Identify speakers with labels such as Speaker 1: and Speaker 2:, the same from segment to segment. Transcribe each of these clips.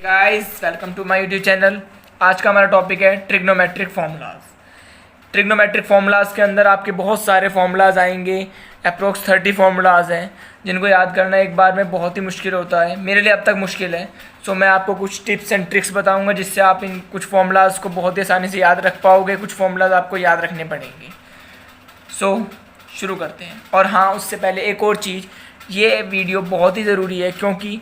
Speaker 1: Guys welcome to my YouTube channel. आज का हमारा टॉपिक है ट्रिग्नोमेट्रिक फार्मूलाज। ट्रिग्नोमेट्रिक फार्मूलाज के अंदर आपके बहुत सारे फार्मूलाज आएंगे। अप्रोक्स 30 फार्मूलाज हैं जिनको याद करना एक बार में बहुत ही मुश्किल होता है। मेरे लिए अब तक मुश्किल है। सो मैं आपको कुछ टिप्स एंड ट्रिक्स बताऊंगा जिससे आप इन कुछ फार्मूलाज को बहुत ही आसानी से याद रख पाओगे। कुछ फार्मूलाज आपको याद रखने पड़ेंगे। सो शुरू करते हैं। और हाँ, उससे पहले एक और चीज़, ये वीडियो बहुत ही ज़रूरी है क्योंकि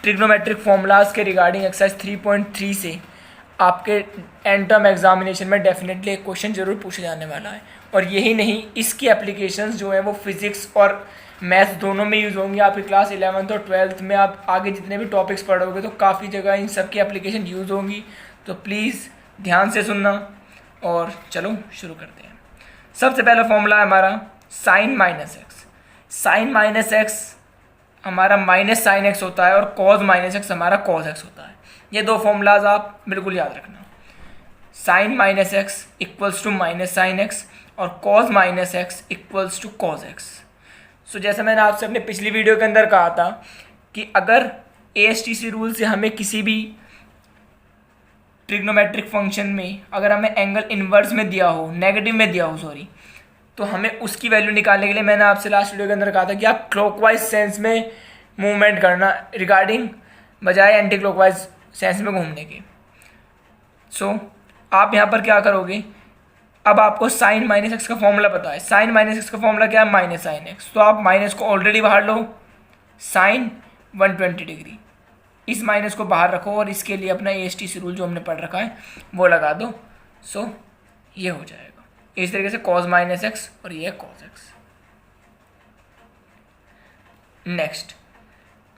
Speaker 1: ट्रिग्नोमेट्रिक फार्मूलाज के रिगार्डिंग एक्सरसाइज 3.3 से आपके एंड टर्म एग्जामिनेशन में डेफिनेटली एक क्वेश्चन जरूर पूछा जाने वाला है। और यही नहीं, इसकी एप्लीकेशंस जो हैं वो फिज़िक्स और मैथ्स दोनों में यूज़ होंगी। आपकी क्लास 11th और 12th में आप आगे जितने भी टॉपिक्स पढ़ोगे तो काफ़ी जगह इन सब की एप्लीकेशन यूज़ होंगी। तो प्लीज़ ध्यान से सुनना। और चलो शुरू करते हैं। सबसे पहला फॉर्मूला है हमारा sine minus x. Sine minus x हमारा माइनस साइन एक्स होता है और कॉज माइनस एक्स हमारा कॉज एक्स होता है। ये दो फॉर्मूलाज आप बिल्कुल याद रखना। Sine minus x equals to minus sine x और cos minus x equals to cos x. So जैसे मैंने आपसे अपने पिछली वीडियो के अंदर कहा था कि अगर ASTC रूल से हमें किसी भी ट्रिग्नोमेट्रिक फंक्शन में अगर हमें एंगल इन्वर्स में दिया हो, नेगेटिव में दिया हो सॉरी, तो हमें उसकी वैल्यू निकालने के लिए मैंने आपसे लास्ट वीडियो के अंदर कहा था कि आप क्लॉकवाइज सेंस में मूवमेंट करना रिगार्डिंग बजाय एंटी क्लॉकवाइज सेंस में घूमने के। सो आप यहाँ पर क्या करोगे, अब आपको साइन माइनस एक्स का फॉर्मूला पता है। साइन माइनस एक्स का फॉर्मूला क्या है? Minus sine x. तो आप माइनस को ऑलरेडी बाहर लो, साइन 120 डिग्री, इस माइनस को बाहर रखो और इसके लिए अपना ASTC रूल जो हमने पढ़ रखा है वो लगा दो। सो ये हो जाएगा इस तरीके से कॉज माइनस एक्स और ये cos x. Next,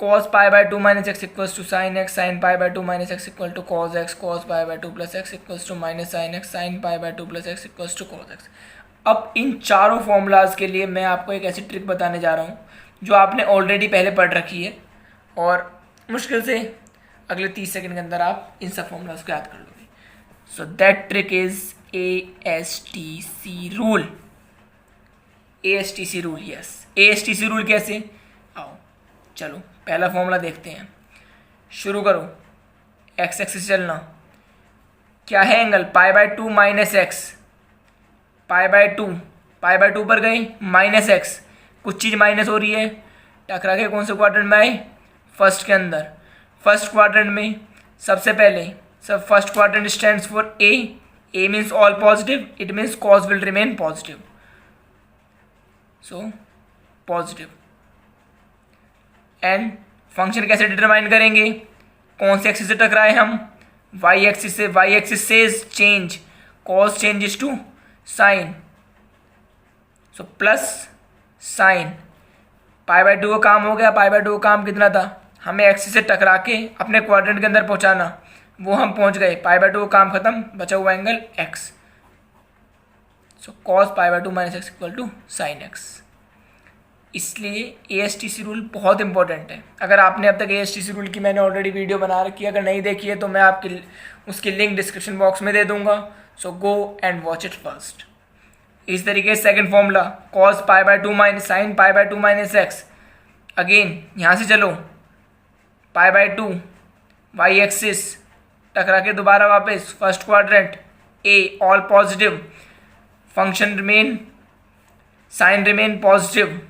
Speaker 1: cos pi by 2 minus x equals to sine x, sine pi by 2 minus x equal to cos x, cos pi by 2 plus x equals to minus sine x, sine pi by 2 plus x equals to cos x. अब इन चारों formulas के लिए मैं आपको एक ऐसी trick बताने जा रहा हूँ जो आपने ऑलरेडी पहले पढ़ रखी है और मुश्किल से अगले 30 सेकंड के अंदर आप इन सब फॉर्मूलाज को याद कर लोगे। So that trick is ASTC rule. ASTC rule, yes. ASTC rule कैसे? आओ चलो पहला फॉर्मूला देखते हैं। शुरू करो, एक्स एक्सिस चलना। क्या है angle? Pi by 2 minus x. Pi by 2 पर गई माइनस एक्स, कुछ चीज़ माइनस हो रही है, टकरा के कौन से क्वाड्रेंट में आई? फर्स्ट के अंदर। फर्स्ट क्वाड्रेंट में सबसे पहले first quadrant stands for A means all positive, it means cos will remain positive. So positive. And function कैसे डिटरमाइन करेंगे? कौन से एक्सिस से टकराए हम? y एक्सिस से। y axis says change, cos changes to sin. So plus sign. Pi by 2 का काम हो गया। पाई बाय 2 का काम कितना था? हमें एक्सिस से टकरा के अपने क्वाड्रेंट के अंदर पहुंचाना, वो हम पहुंच गए। पाई बाय 2 काम खत्म, बचा हुआ angle x। So cos pi by 2 minus x equal to sine x. इसलिए ASTC रूल बहुत इंपॉर्टेंट है। अगर आपने अब तक ASTC रूल की मैंने ऑलरेडी वीडियो बना रखी है, अगर नहीं देखी है तो मैं आपकी उसकी लिंक डिस्क्रिप्शन बॉक्स में दे दूंगा। So go and watch it first. इस तरीके से second formula, cos pi by 2 minus sine pi by 2 minus x. Again यहाँ से चलो, पाई बाय 2 y एक्सिस टकरा के दोबारा वापस first quadrant A, all positive, function remain, sine remain positive,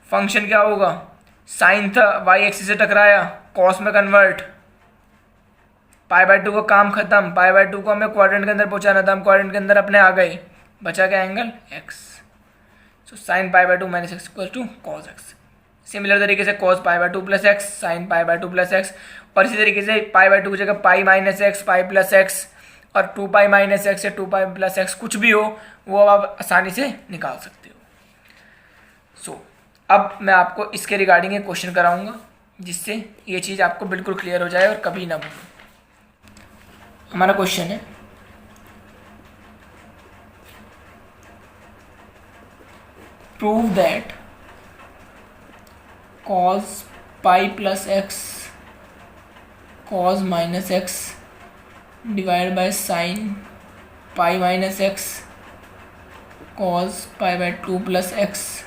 Speaker 1: function क्या होगा? साइन था, y एक्सिस से टकराया, कॉस में कन्वर्ट, पाई बाय 2 का काम खत्म। पाई बाय 2 को हमें क्वाड्रेंट के अंदर पहुंचाना था, हम क्वाड्रेंट के अंदर अपने आ गए, बचा क्या angle? x। So sine pi by 2 minus x equal to cos x. Similar तरीके से cos pi by 2 plus x, sine pi by 2 plus x, और इसी तरीके से पाई बाय 2 की जगह pi minus x, pi plus x, और 2 पाई minus x या 2 पाई प्लस एक्स, कुछ भी हो वो आप आसानी से निकाल सकते हो। सो अब मैं आपको इसके रिगार्डिंग एक क्वेश्चन कराऊंगा जिससे ये चीज़ आपको बिल्कुल क्लियर हो जाए और कभी ना भूलो। हमारा क्वेश्चन है, prove that cos pi plus x cos minus x divide by sine pi minus x cos pi by 2 plus x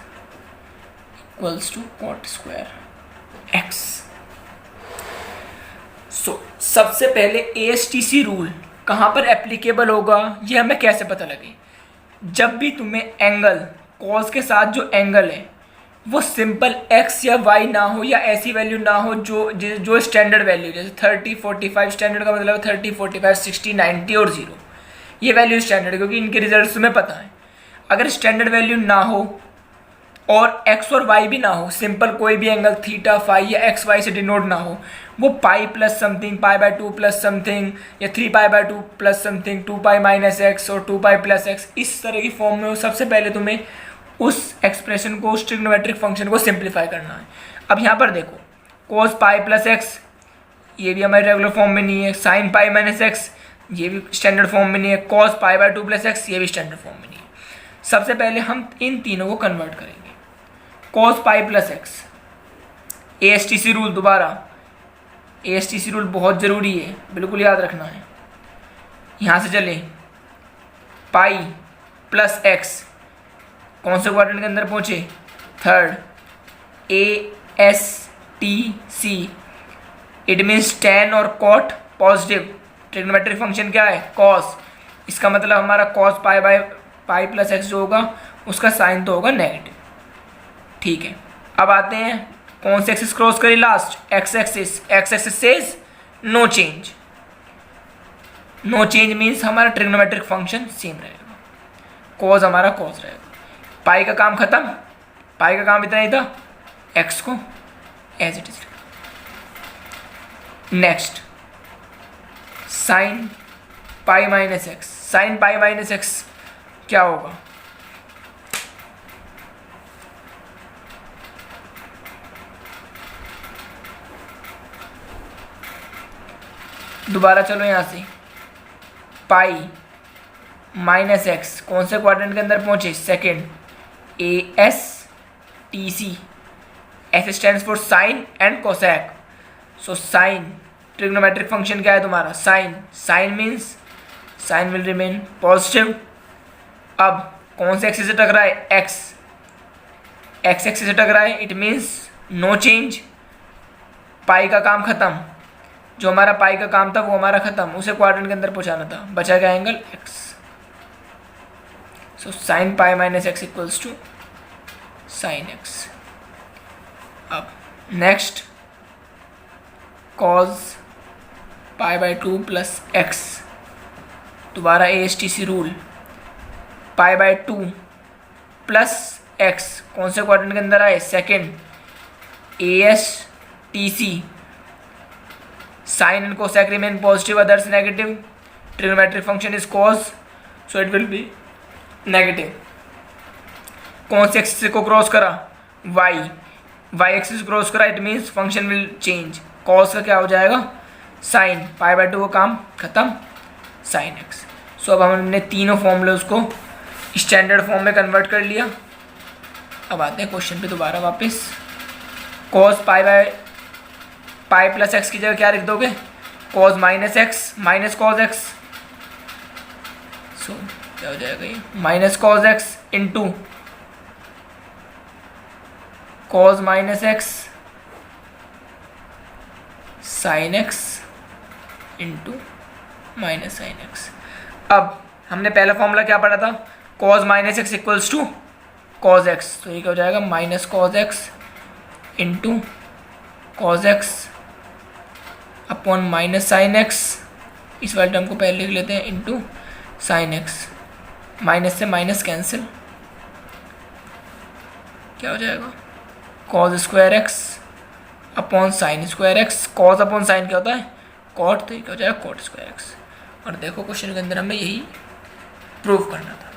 Speaker 1: equals to cot square x. सबसे पहले ASTC रूल कहाँ पर एप्लीकेबल होगा ये हमें कैसे पता लगे? जब भी तुम्हें एंगल कॉस के साथ जो एंगल है वो सिंपल x या y ना हो या ऐसी वैल्यू ना हो जो स्टैंडर्ड वैल्यू, जैसे 30, 45, स्टैंडर्ड का मतलब 30, 45, 60, 90 और 0, ये वैल्यू स्टैंडर्ड, क्योंकि इनके रिजल्ट तुम्हें पता है। अगर स्टैंडर्ड वैल्यू ना हो और x और y भी ना हो, सिंपल कोई भी एंगल थीटा, फाई या एक्स वाई से डिनोट ना हो, वो pi plus something, pi by two plus something या 3π/2 प्लस समथिंग, 2π माइनस एक्स और 2π प्लस एक्स, इस तरह की फॉर्म में हो, सबसे पहले तुम्हें उस एक्सप्रेशन को, उस ट्रिग्नोमेट्रिक फंक्शन को सिंप्लीफाई करना है। अब यहाँ पर देखो, cos पाई प्लस एक्स ये भी हमारे रेगुलर फॉर्म में नहीं है, साइन पाई माइनस एक्स ये भी स्टैंडर्ड फॉर्म में नहीं है, cos पाई/2 प्लस एक्स ये भी स्टैंडर्ड फॉर्म में नहीं है। सबसे पहले हम इन तीनों को कन्वर्ट करेंगे। cos pi plus x, ASTC rule, दोबारा ASTC रूल बहुत ज़रूरी है, बिल्कुल याद रखना है। यहाँ से चले, पाई प्लस एक्स कौन से क्वाड्रेंट के अंदर पहुँचे? Third, ASTC, it means tan और cot पॉजिटिव, ट्रिग्नोमेट्रिक फंक्शन क्या है? cos, इसका मतलब हमारा cos पाई प्लस एक्स जो होगा उसका साइन तो होगा नेगेटिव। ठीक है, अब आते हैं कौन से एक्सिस क्रॉस करें last? X axis says no change. No change means हमारा ट्रिग्नोमेट्रिक फंक्शन सेम रहेगा, कॉज हमारा कॉज रहेगा। पाई का काम खत्म, पाई का काम इतना ही था, एक्स को as it is. Next, sine pi minus x, sine pi minus x क्या होगा? दोबारा चलो यहाँ से, पाई माइनस एक्स कौन से क्वाड्रेंट के अंदर पहुँचे? Second, ASTC, S stands for sine and cosec. So sine trigonometric function क्या है तुम्हारा? Sine, sine means sine will remain positive. अब कौन से एक्सिस से टकरा है? एक्स, एक्स एक्सिस से टकरा है, इट मीन्स नो चेंज। पाई का काम खत्म, जो हमारा पाई का काम था वो हमारा खत्म, उसे क्वाड्रेंट के अंदर पहुंचाना था, बचा क्या? Angle x. So sine pi minus x equals to sine x. अब next, cos pi plus x, दोबारा ASTC rule, pi plus x कौन से क्वाड्रेंट के अंदर आए? Second, ASTC, sine and cosec remain positive, others negative, trigonometric function is cos, so it will be negative. कौन से axis को क्रॉस करा? y एक्सिस क्रॉस करा, it means function will change, cos का क्या हो जाएगा? साइन, पाई/2 का काम खत्म, साइन एक्स। सो अब हमने तीनों फॉर्मूले को स्टैंडर्ड फॉर्म में कन्वर्ट कर लिया। अब आते हैं क्वेश्चन पे दोबारा वापस। cos पाई प्लस एक्स की जगह क्या लिख दोगे? cos minus x minus cos x. So क्या हो जाएगा ये? Minus cos x into cos minus x sine x into minus sine x. अब हमने पहला फॉर्मूला क्या पढ़ा था? cos minus x equals to cos x, तो ये क्या हो जाएगा? Minus cos x into cos x upon minus sine x, इस वाले टर्म को पहले लिख लेते हैं, इंटू साइन एक्स। माइनस से माइनस कैंसिल, क्या हो जाएगा? cos square x upon sine square x. cos upon sine क्या होता है? cot, तो ये क्या हो जाएगा? cot square x. और देखो क्वेश्चन के अंदर हमें यही प्रूव करना था।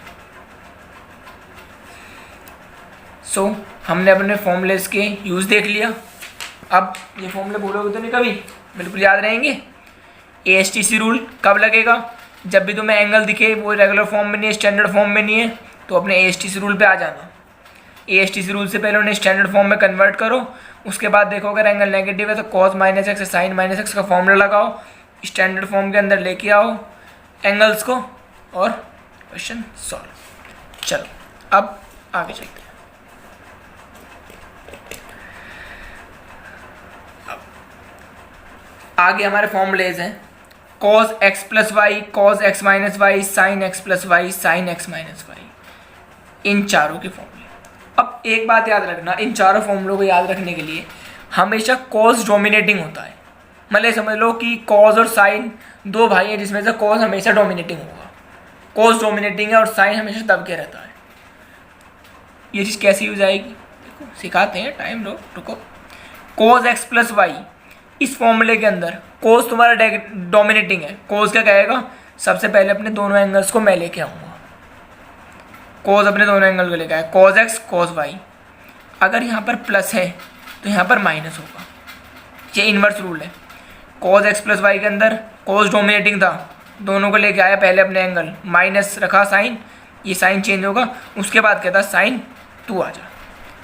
Speaker 1: सो हमने अपने फॉर्मूलेस के यूज़ देख लिया। अब ये फॉर्मूले भूलोगे तो नहीं कभी, बिल्कुल याद रहेंगे। ASTC रूल कब लगेगा? जब भी तुम्हें एंगल दिखे वो रेगुलर फॉर्म में नहीं है, स्टैंडर्ड फॉर्म में नहीं है, तो अपने ASTC रूल पे आ जाना। ASTC रूल से पहले उन्हें स्टैंडर्ड फॉर्म में कन्वर्ट करो, उसके बाद देखो अगर एंगल नेगेटिव है तो cos minus x sine minus x का फॉर्मूला लगाओ, स्टैंडर्ड फॉर्म के अंदर लेके आओ एंगल्स को और क्वेश्चन सॉल्व। चलो अब आगे चलते हैं। आगे हमारे फॉर्मूलेज हैं cos x plus y, cos x minus y, sin x plus y, sin x minus y, इन चारों के फॉर्मूले। अब एक बात याद रखना, इन चारों फॉर्मूलों को याद रखने के लिए हमेशा cos डोमिनेटिंग होता है। मतलब समझ लो कि cos और sin दो भाई हैं जिसमें से cos हमेशा डोमिनेटिंग होगा, cos डोमिनेटिंग है और sin हमेशा दब के रहता है। ये चीज़ कैसे यूज आएगी देखो सिखाते हैं, टाइम लो रुको। cos x प्लस वाई, इस फॉर्मूले के अंदर cos तुम्हारा डोमिनेटिंग है, cos क्या कहेगा, सबसे पहले अपने दोनों एंगल्स को मैं लेके आऊँगा, cos अपने दोनों एंगल को लेके आए, cos x cos y। अगर यहाँ पर प्लस है तो यहाँ पर माइनस होगा, ये इन्वर्स रूल है। cos x प्लस वाई के अंदर cos डोमिनेटिंग था, दोनों को लेके आया पहले अपने एंगल, माइनस रखा साइन, ये साइन चेंज होगा, उसके बाद कहता साइन 2 आ जा,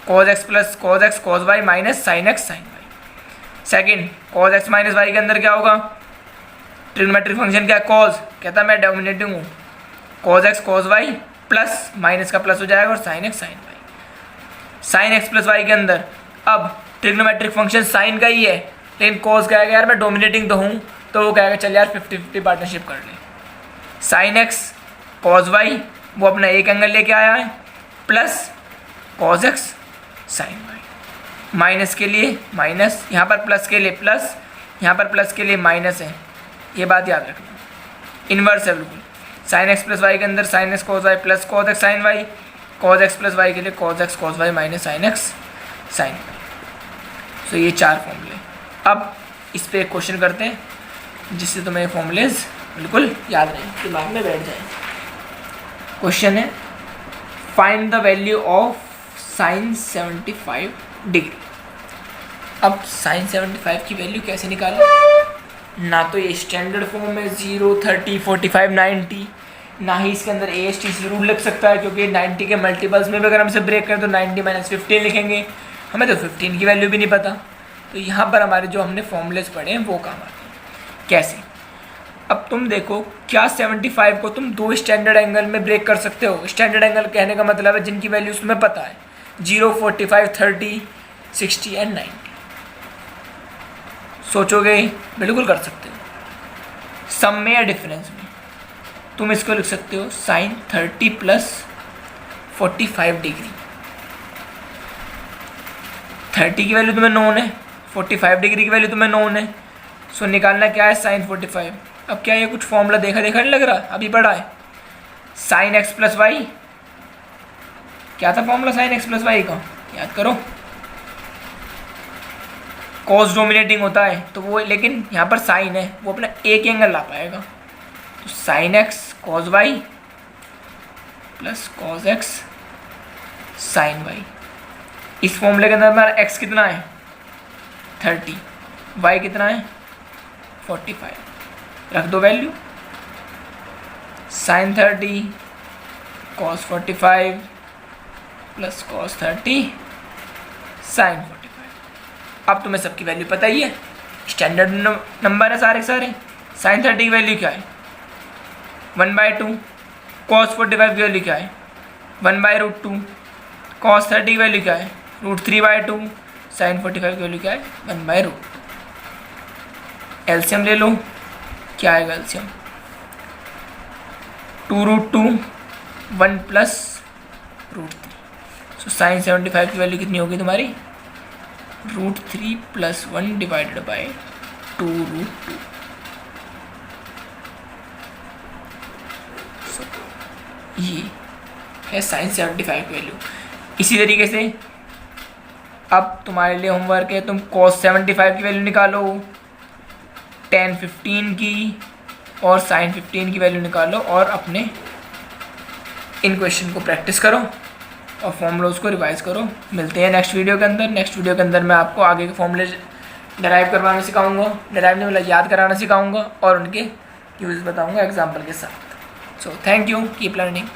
Speaker 1: cos x cos y minus sine x sine y। Second cos x minus y के अंदर क्या होगा, ट्रिग्नोमेट्रिक फंक्शन क्या है, cos, कहता मैं डोमिनेटिंग हूँ, cos x cos y plus minus का प्लस हो जाएगा और sine x sine y। Sine x plus y के अंदर अब ट्रिग्नोमेट्रिक फंक्शन साइन का ही है, लेकिन cos कहेगा यार मैं डोमिनेटिंग तो हूँ, तो वो कहेगा चल यार 50-50 पार्टनरशिप कर ले। साइन x cos y वो अपना एक एंगल लेके आया है, plus cos x sine y, minus के लिए माइनस, यहाँ पर प्लस के लिए प्लस, यहाँ पर प्लस के लिए माइनस है, ये बात याद रखना, इन्वर्स है बिल्कुल। साइन एक्स प्लस वाई के अंदर sine x cos y plus cos x sine y, cos x plus y के लिए cos x cos y minus sine x sine y। So ये चार फॉर्मूले। अब इस पर एक क्वेश्चन करते हैं जिससे तुम्हें फॉर्मूलेज बिल्कुल याद रहें, दिमाग में बैठ जाए। क्वेश्चन है find the value of sine 75 degree. अब साइन 75 की वैल्यू कैसे निकालें, ना तो ये स्टैंडर्ड फॉर्म में 0, 30, 45, 90, ना ही इसके अंदर ASTC रूल लग सकता है, क्योंकि 90 के मल्टीपल्स में भी अगर हमसे ब्रेक करें तो 90 माइनस 15 लिखेंगे, हमें तो 15 की वैल्यू भी नहीं पता। तो यहाँ पर हमारे जो हमने फॉर्मूलेज पढ़े हैं वो काम आते हैं। कैसे, अब तुम देखो क्या 75 को तुम दो स्टैंडर्ड एंगल में ब्रेक कर सकते हो। स्टैंडर्ड एंगल कहने का मतलब है जिनकी वैल्यूज तुम्हें पता है, 0, 45, 30, 60 एंड 90। सोचोगे बिल्कुल कर सकते हो। सम में या डिफरेंस में तुम इसको लिख सकते हो साइन 30 प्लस 45 डिग्री। 30 की वैल्यू तुम्हें नोन है, 45 डिग्री की वैल्यू तुम्हें नोन है। सो निकालना क्या है साइन 45। अब क्या ये कुछ फॉर्मूला देखा नहीं लग रहा, अभी पढ़ा है। साइन एक्स प्लस वाई, क्या था formula sine x plus y का, याद करो। कॉस डोमिनेटिंग होता है तो वो, लेकिन यहाँ पर साइन है, वो अपना एक एंगल ला पाएगा। तो sine x cos y plus cos x sine y. इस फॉर्मूले के अंदर हमारा एक्स कितना है 30, वाई कितना है 45। रख दो value, sine 30 cos 45 plus cos 30 sine 45। अब तुम्हें सबकी वैल्यू पता ही है, स्टैंडर्ड नंबर है सारे सारे। साइन 30 की वैल्यू क्या है 1/2, कॉस 45 की वैल्यू क्या है 1/√2, कॉस 30 की वैल्यू क्या है √3/2, साइन 45 की वैल्यू क्या है 1/√2। एलसीएम ले लो, क्या आएगा एलसीएम 2√2 1 प्लस √3। सो साइन 75 की वैल्यू कितनी होगी तुम्हारी √3 प्लस 1 डिवाइडेड बाई 2√2। ये है साइन 75 की वैल्यू। इसी तरीके से अब तुम्हारे लिए होमवर्क है, तुम कॉस 75 की वैल्यू निकालो, tan 15 की और साइन 15 की वैल्यू निकालो और अपने इन क्वेश्चन को प्रैक्टिस करो और फॉर्मूलोज को रिवाइज करो। मिलते हैं नेक्स्ट वीडियो के अंदर। नेक्स्ट वीडियो के अंदर मैं आपको आगे के फॉर्मूले डराइव करवाना सिखाऊंगा, डराइव नहीं मतलब याद कराना सिखाऊंगा और उनके यूज़ बताऊंगा एग्जाम्पल के साथ। So thank you, keep learning.